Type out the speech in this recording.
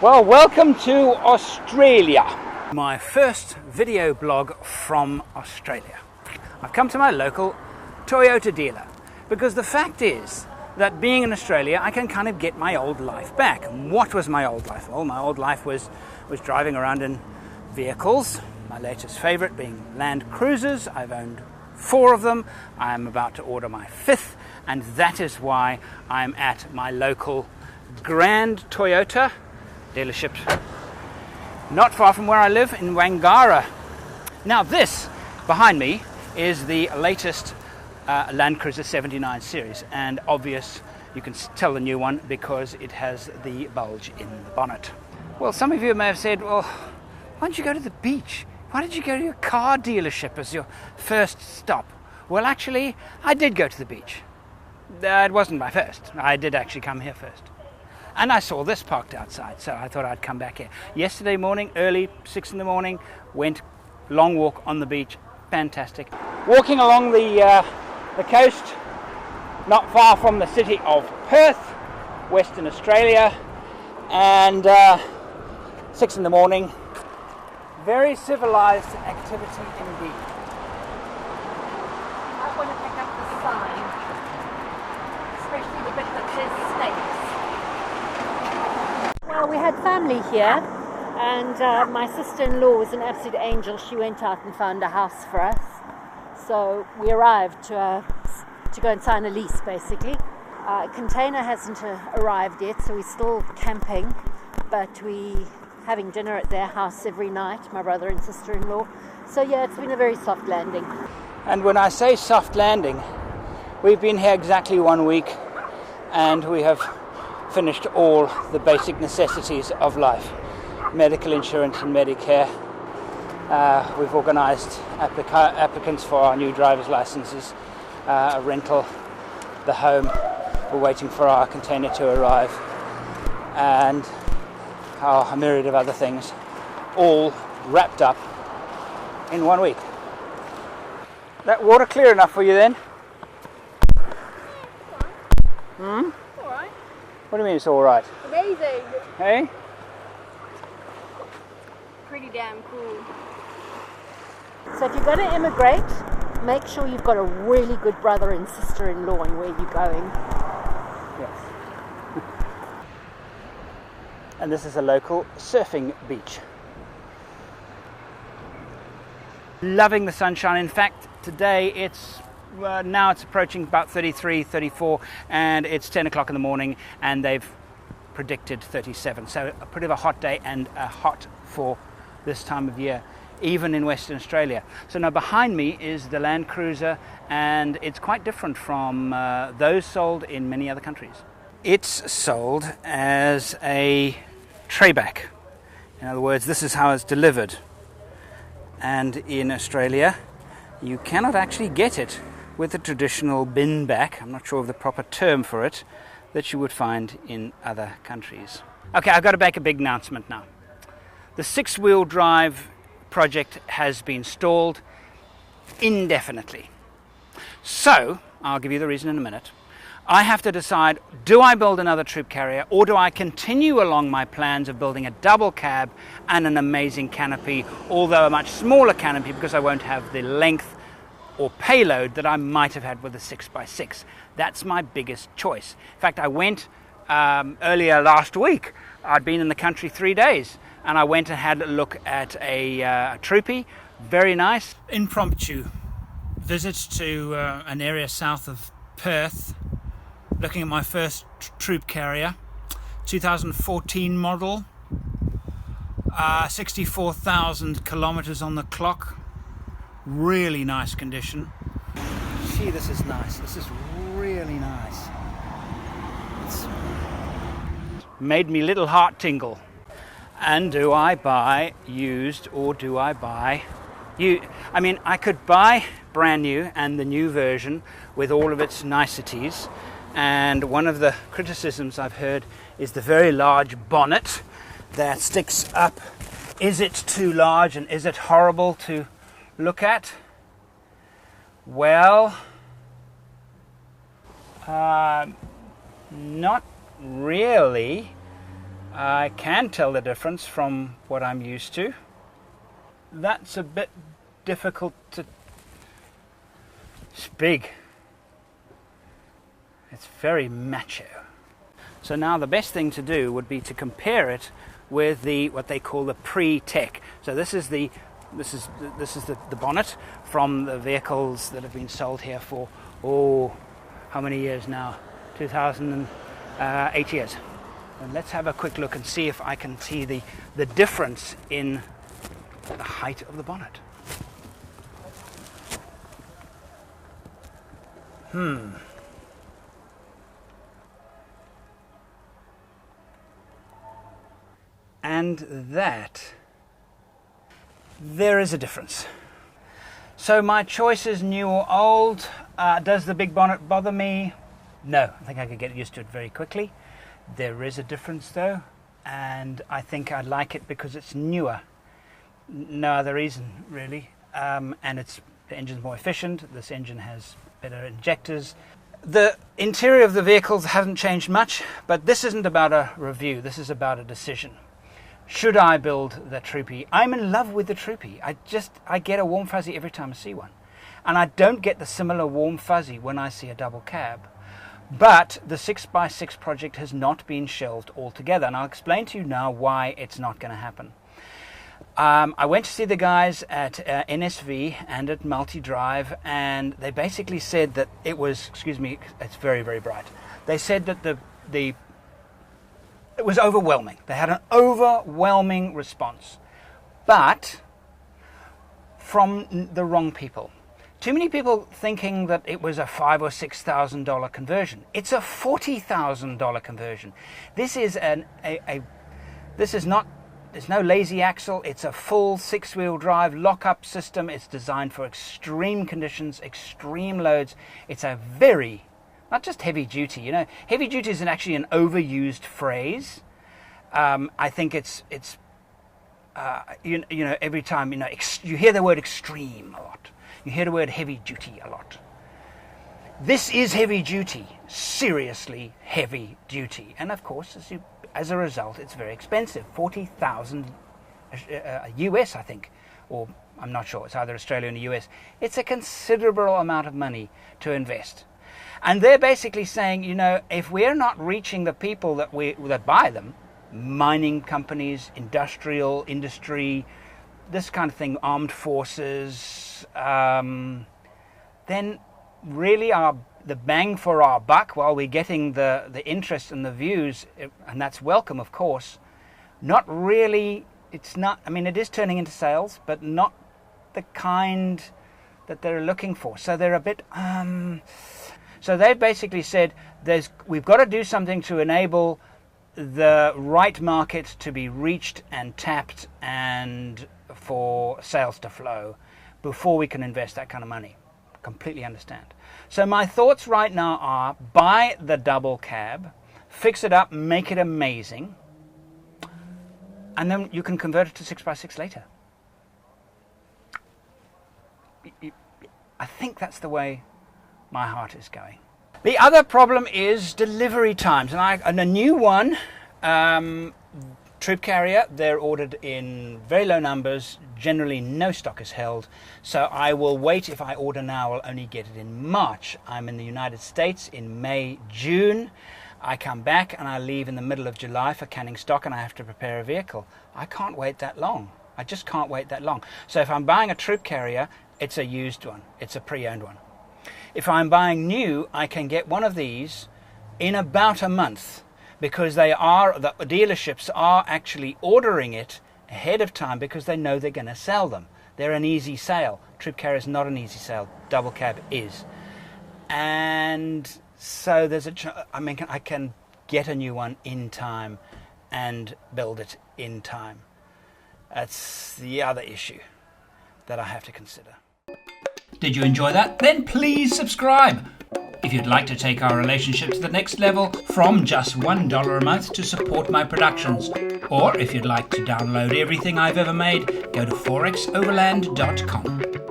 Well, welcome to Australia. My first video blog from Australia. I've come to my local Toyota dealer because the fact is that being in Australia, I can kind of get my old life back. And what was my old life? Well, my old life was driving around in vehicles. My latest favorite being Land Cruisers. I've owned 4 of them. I'm about to order my 5th, and that is why I'm at my local Grand Toyota dealership not far from where I live in Wangara. Now this behind me is the latest Land Cruiser 79 series, and obvious you can tell the new one because it has the bulge in the bonnet. Well, some of you may have said, well, why don't you go to the beach? Why did you go to your car dealership as your first stop? Well, actually, I did go to the beach. It wasn't my first. I did actually come here first. And I saw this parked outside, so I thought I'd come back here. Yesterday morning, early, 6 in the morning, went long walk on the beach. Fantastic. Walking along the coast, not far from the city of Perth, Western Australia, and 6 in the morning. Very civilized activity indeed. I want to pick up the sign, especially the bit that says snakes. Well, we had family here, and my sister-in-law was an absolute angel. She went out and found a house for us. So we arrived to go and sign a lease, basically. Container hasn't arrived yet, so we're still camping, but we having dinner at their house every night, my brother and sister-in-law. So yeah, it's been a very soft landing. And when I say soft landing, we've been here exactly 1 week, and we have finished all the basic necessities of life. Medical insurance and Medicare. We've organised applicants for our new driver's licenses, a rental, the home. We're waiting for our container to arrive, and a myriad of other things, all wrapped up in 1 week. That water clear enough for you then? Hmm? Alright. What do you mean it's alright? Amazing. Hey? Pretty damn cool. So if you're going to immigrate, make sure you've got a really good brother and sister-in-law and where you're going. Yes. And this is a local surfing beach. Loving the sunshine. In fact, today it's now it's approaching about 33, 34, and it's 10 o'clock in the morning, and they've predicted 37. So a pretty of a hot day, and hot for this time of year, even in Western Australia. So now behind me is the Land Cruiser, and it's quite different from those sold in many other countries. It's sold as a trayback. In other words, this is how it's delivered. And in Australia, you cannot actually get it with the traditional bin back, I'm not sure of the proper term for it, that you would find in other countries. Okay, I've got to make a big announcement now. The 6-wheel drive project has been stalled indefinitely. So, I'll give you the reason in a minute. I have to decide, do I build another troop carrier, or do I continue along my plans of building a double cab and an amazing canopy, although a much smaller canopy because I won't have the length or payload that I might have had with a 6x6. That's my biggest choice. In fact, I went earlier last week. I'd been in the country 3 days, and I went and had a look at a troopy. Very nice. Impromptu visits to an area south of Perth, looking at my first troop carrier, 2014 model, 64,000 kilometers on the clock. Really nice condition. Gee, this is nice. This is really nice. It's made me little heart tingle. And do I buy used, or do I buy new? I mean, I could buy brand new and the new version with all of its niceties. And one of the criticisms I've heard is the very large bonnet that sticks up. Is it too large, and is it horrible to look at? Well, not really. I can tell the difference from what I'm used to. That's a bit difficult to... It's big. It's very macho. So now the best thing to do would be to compare it with what they call the pre-tech. So this is the bonnet from the vehicles that have been sold here for how many years now? 2008 years. And let's have a quick look and see if I can see the difference in the height of the bonnet. And there is a difference. So my choice is new or old. Does the big bonnet bother me? No, I think I could get used to it very quickly. There is a difference though, and I think I like it because it's newer. No other reason really. And the engine's more efficient. This engine has better injectors. The interior of the vehicles hasn't changed much, but this isn't about a review. This is about a decision. Should I build the Troopy? I'm in love with the Troopy. I get a warm fuzzy every time I see one. And I don't get the similar warm fuzzy when I see a double cab. But the 6x6 project has not been shelved altogether. And I'll explain to you now why it's not going to happen. I went to see the guys at NSV and at Multi-Drive, and they basically said that it was, excuse me, it's very, very bright. They said that it was overwhelming. They had an overwhelming response, but from the wrong people. Too many people thinking that it was a $5,000 or $6,000 conversion. It's a $40,000 conversion. This is there's no lazy axle. It's a full 6-wheel drive lock-up system. It's designed for extreme conditions, extreme loads. It's a very, not just heavy duty. You know, heavy duty is actually an overused phrase. I think it's every time you hear the word extreme a lot. You hear the word heavy duty a lot. This is heavy duty, seriously heavy duty, and of course, as a result, it's very expensive. 40,000 US, I think, or I'm not sure. It's either Australia or the US. It's a considerable amount of money to invest. And they're basically saying, if we're not reaching the people that buy them, mining companies, industry, this kind of thing, armed forces, then really the bang for our buck, while we're getting the interest and the views, and that's welcome, of course, not really, it is turning into sales, but not the kind that they're looking for. So they're a bit, so they've basically said, we've got to do something to enable the right market to be reached and tapped and for sales to flow before we can invest that kind of money. Completely understand. So my thoughts right now are buy the double cab, fix it up, make it amazing, and then you can convert it to 6x6 later. I think that's the way my heart is going. The other problem is delivery times, and a new one, troop carrier, they're ordered in very low numbers. Generally no stock is held, so I will wait. If I order now, I'll only get it in March. I'm in the United States in May, June. I come back and I leave in the middle of July for canning stock, and I have to prepare a vehicle. I can't wait that long. I just can't wait that long. So if I'm buying a troop carrier, it's a used one. It's a pre-owned one. If I'm buying new, I can get one of these in about a month, because the dealerships are actually ordering it ahead of time because they know they're going to sell them. They're an easy sale. Troop carrier is not an easy sale. Double cab is. And so I can get a new one in time and build it in time. That's the other issue that I have to consider. Did you enjoy that? Then please subscribe. If you'd like to take our relationship to the next level from just $1 a month to support my productions, or if you'd like to download everything I've ever made, go to forexoverland.com.